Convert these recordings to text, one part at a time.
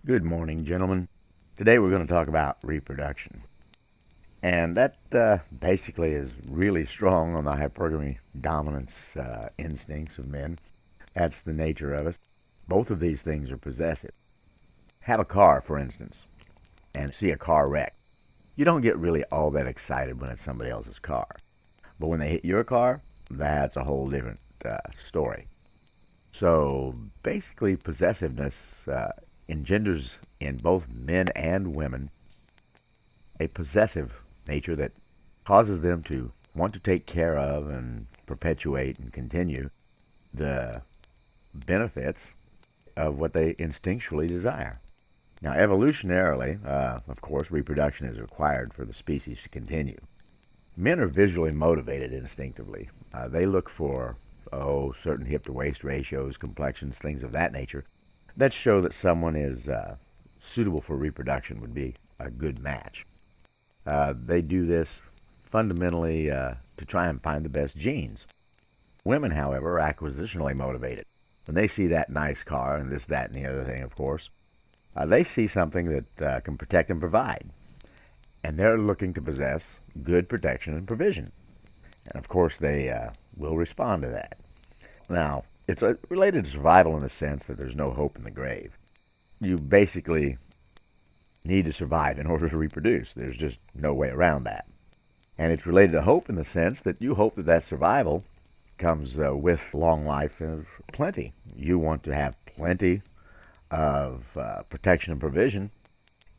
Good morning, gentlemen. Today we're going to talk about reproduction. And that basically is really strong on the hypergamy dominance instincts of men. That's the nature of us. Both of these things are possessive. Have a car, for instance, and see a car wreck. You don't get really all that excited when it's somebody else's car. But when they hit your car, that's a whole different story. So basically, possessiveness engenders in both men and women a possessive nature that causes them to want to take care of and perpetuate and continue the benefits of what they instinctually desire. Now, evolutionarily, of course, reproduction is required for the species to continue. Men are visually motivated instinctively. They look for, certain hip-to-waist ratios, complexions, things of that nature that show that someone is suitable for reproduction, would be a good match. They do this fundamentally to try and find the best genes. Women, however, are acquisitionally motivated. When they see that nice car and this, that, and the other thing, of course, they see something that can protect and provide. And they're looking to possess good protection and provision. And of course, they will respond to that. Now, it's related to survival in the sense that there's no hope in the grave. You basically need to survive in order to reproduce. There's just no way around that. And it's related to hope in the sense that you hope that that survival comes with long life of plenty. You want to have plenty of protection and provision,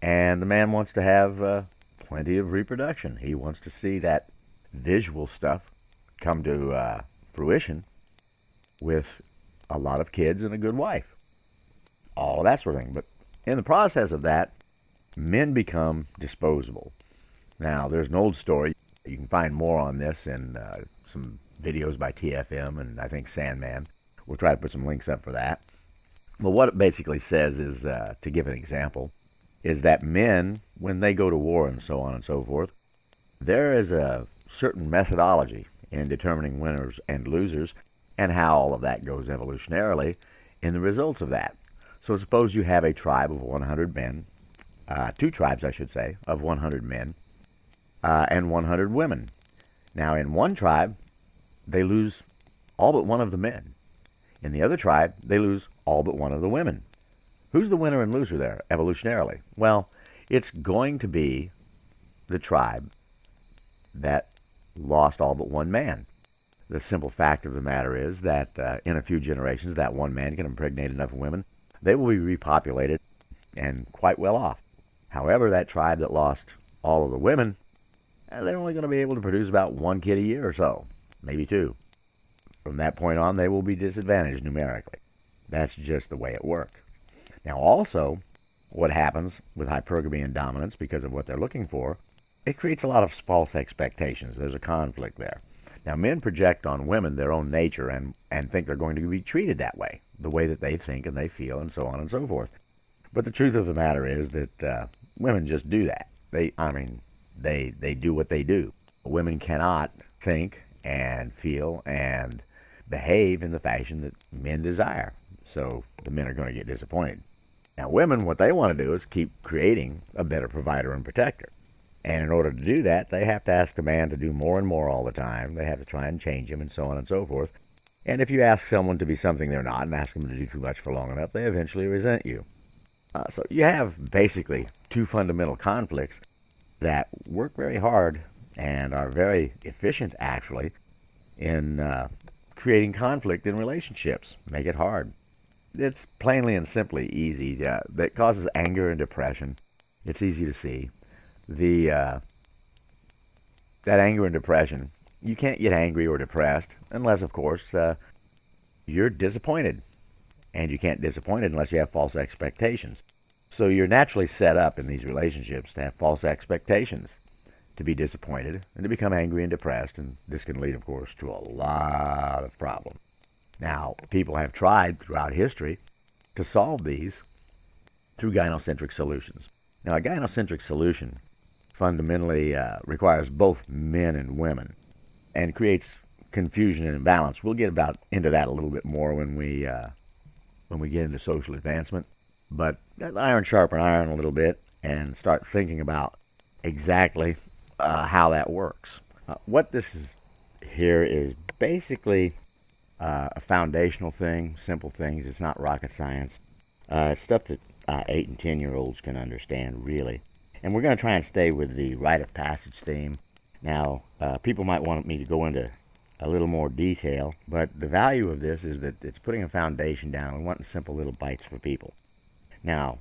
and the man wants to have plenty of reproduction. He wants to see that visual stuff come to fruition with a lot of kids and a good wife. All that sort of thing. But in the process of that, men become disposable. Now, there's an old story. You can find more on this in some videos by TFM and I think Sandman. We'll try to put some links up for that. But what it basically says is, to give an example, is that men, when they go to war and so on and so forth, there is a certain methodology in determining winners and losers and how all of that goes evolutionarily in the results of that. So suppose you have a tribe of 100 men, two tribes, I should say, of 100 men and 100 women. Now, in one tribe, they lose all but one of the men. In the other tribe, they lose all but one of the women. Who's the winner and loser there, evolutionarily? Well, it's going to be the tribe that lost all but one man. The simple fact of the matter is that in a few generations, that one man can impregnate enough women, they will be repopulated and quite well off. However, that tribe that lost all of the women, they're only going to be able to produce about one kid a year or so, maybe two. From that point on, they will be disadvantaged numerically. That's just the way it works. Now, also, what happens with hypergamy and dominance, because of what they're looking for, it creates a lot of false expectations. There's a conflict there. Now, men project on women their own nature and think they're going to be treated that way, the way that they think and they feel and so on and so forth. But the truth of the matter is that women just do that. They do what they do. Women cannot think and feel and behave in the fashion that men desire. So the men are going to get disappointed. Now, women, what they want to do is keep creating a better provider and protector. And in order to do that, they have to ask a man to do more and more all the time. They have to try and change him and so on and so forth. And if you ask someone to be something they're not and ask them to do too much for long enough, they eventually resent you. So you have basically two fundamental conflicts that work very hard and are very efficient, actually, in creating conflict in relationships. Make it hard. It's plainly and simply easy. That causes anger and depression. It's easy to see. That anger and depression, you can't get angry or depressed unless, of course, you're disappointed. And you can't disappoint it unless you have false expectations. So you're naturally set up in these relationships to have false expectations, to be disappointed, and to become angry and depressed. And this can lead, of course, to a lot of problems. Now, people have tried throughout history to solve these through gynocentric solutions. Now, a gynocentric solution fundamentally requires both men and women and creates confusion and imbalance. We'll get into that a little bit more when we get into social advancement. but iron sharpen iron a little bit and start thinking about exactly how that works. What this is here is basically a foundational thing, simple things. It's not rocket science. It's stuff that 8 and 10-year-olds can understand, really. And we're going to try and stay with the rite of passage theme. Now, people might want me to go into a little more detail, but the value of this is that it's putting a foundation down. We want simple little bites for people. Now,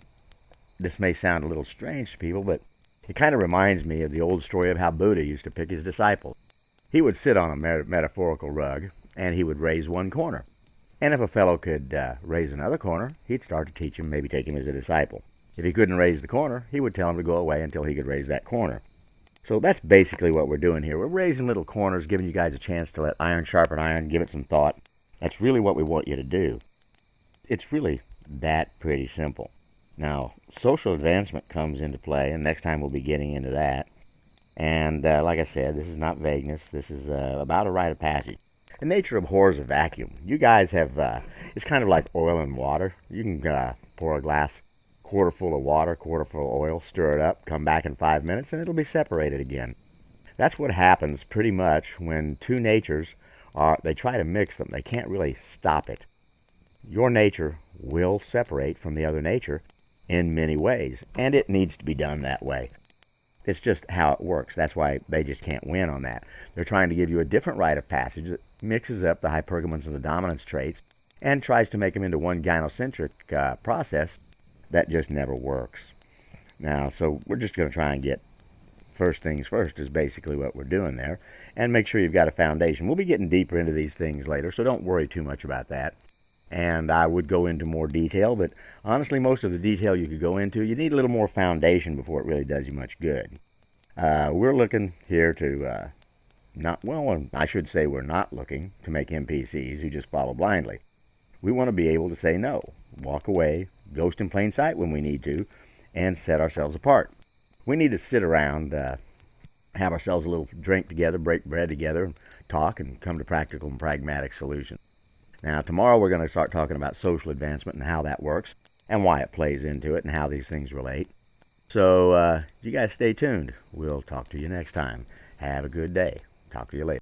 this may sound a little strange to people, but it kind of reminds me of the old story of how Buddha used to pick his disciples. He would sit on a metaphorical rug, and he would raise one corner. And if a fellow could raise another corner, he'd start to teach him, maybe take him as a disciple. If he couldn't raise the corner, he would tell him to go away until he could raise that corner. So that's basically what we're doing here. We're raising little corners, giving you guys a chance to let iron sharpen iron, give it some thought. That's really what we want you to do. It's really that pretty simple. Now, social advancement comes into play, and next time we'll be getting into that. And like I said, this is not vagueness. This is about a rite of passage. The nature abhors a vacuum. You guys have, it's kind of like oil and water. You can pour a glass quarter full of water, quarter full of oil, stir it up, come back in 5 minutes, and it'll be separated again. That's what happens pretty much when two natures they try to mix them. They can't really stop it. Your nature will separate from the other nature in many ways, and it needs to be done that way. It's just how it works. That's why they just can't win on that. They're trying to give you a different rite of passage that mixes up the hypergamons and the dominance traits and tries to make them into one gynocentric process that just never works. Now, so we're just going to try and get first things first is basically what we're doing there, and make sure you've got a foundation. We'll be getting deeper into these things later, so don't worry too much about that. And I would go into more detail, but honestly, most of the detail you could go into, you need a little more foundation before it really does you much good. We're looking here to I should say we're not looking to make NPCs who just follow blindly. We want to be able to say no, walk away, ghost in plain sight when we need to, and set ourselves apart. We need to sit around, have ourselves a little drink together, break bread together, talk, and come to practical and pragmatic solutions. Now, tomorrow we're going to start talking about social advancement and how that works, and why it plays into it, and how these things relate. So, you guys stay tuned. We'll talk to you next time. Have a good day. Talk to you later.